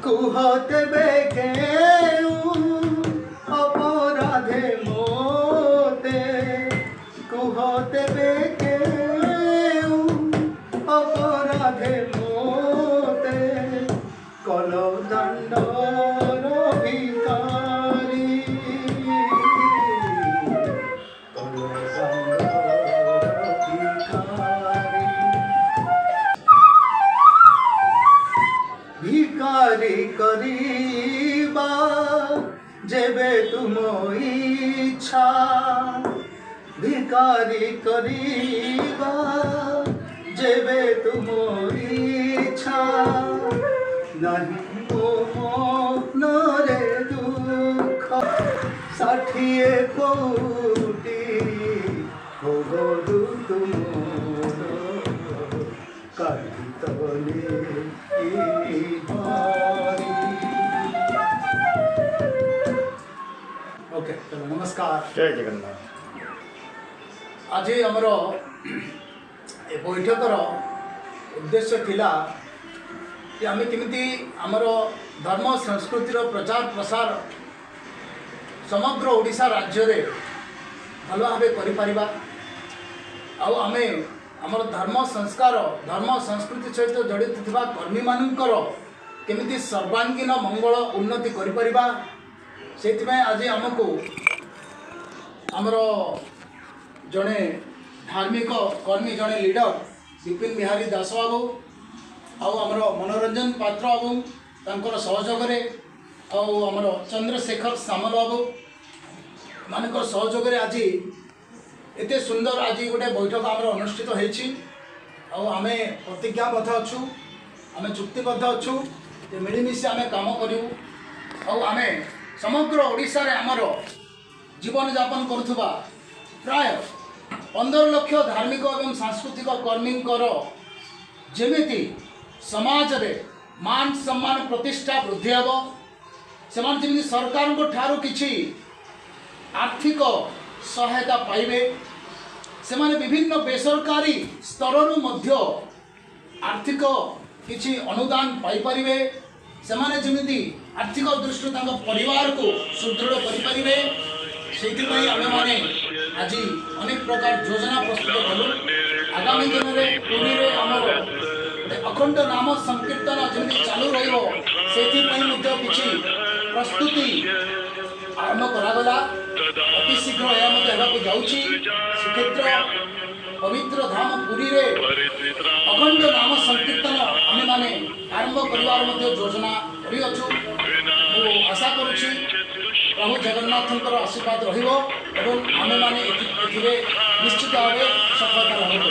কুহতে বেকে অপরাধে মোতে কুহতে বেকে অপরাধে মোতে কল দণ্ডর ভিকারি কল দণ্ডর ভিকারি ভিকারি করিবা যেবে তুম ইচ্ছা ভিকারি করিবা যেবে তুম ইচ্ছা নাহি মনরে দুঃখ ষাঠিয়ে কোটি ভোগু তুমর কাহিতলে ओके चलो नमस्कार जय जगन्नाथ। आज आमर बैठकर उद्देश्य थिला कि आम केमिति आमर धर्म संस्कृतिर प्रचार प्रसार समग्र ओडिशा राज्य रे भल भाव करिपारिबा आमे आमर धर्म संस्कार धर्म संस्कृति सहित जड़ित थिबा कर्मी मानकर केमिति सर्वांगीन मंगल उन्नति करिपारिबा सेथिबाई आज आमको आमर जड़े धार्मिक कर्मी जड़े लीडर विपिन बिहारी दास बाबू आमर मनोरंजन पात्र बाबू तांकर सहयोग आमर चंद्रशेखर सामल बाबू मानकर सहयोग आज एते सुंदर आज गोटे बैठक आमर अनुष्ठित होइछि आमे प्रतिज्ञाबद्ध अच्छु आमे चुक्तिबद्ध अच्छु जे मिलिमिशि आमे काम करिवु आमे समग्र ओडिशा रे आमर जीवन यापन करुवा प्राय 15 लाख धार्मिक एवं सांस्कृतिक कर्मी जेमिति समाज रे मान सम्मान प्रतिष्ठा वृद्धि हे से सरकार ठारू किछि आर्थिक सहायता पाइबे से विभिन्न बेसरकारी स्तर आर्थिक किछि अनुदान पाई परिबे से जमी आर्थिक दृष्टि परिवार को सुदृढ़ करें से आम मैंने आज अनेक प्रकार योजना प्रस्तुत कलु आगामी दिन में पुरी में आमर अखंड नाम संकीर्तन जमी चालू रही प्रस्तुति आरंभ करागला अति शीघ्र यह जाऊँगी श्रीक्षेत्र पवित्र धाम पुरी रे अखंड नाम संकीर्तन आम मैंने आरंभ करार योजना करी अच्छु आशा करुच्ची प्रभु जगन्नाथ आशीर्वाद रहिबो एवं आमे माने एथिरे निश्चित भावे सफलता रहिबो।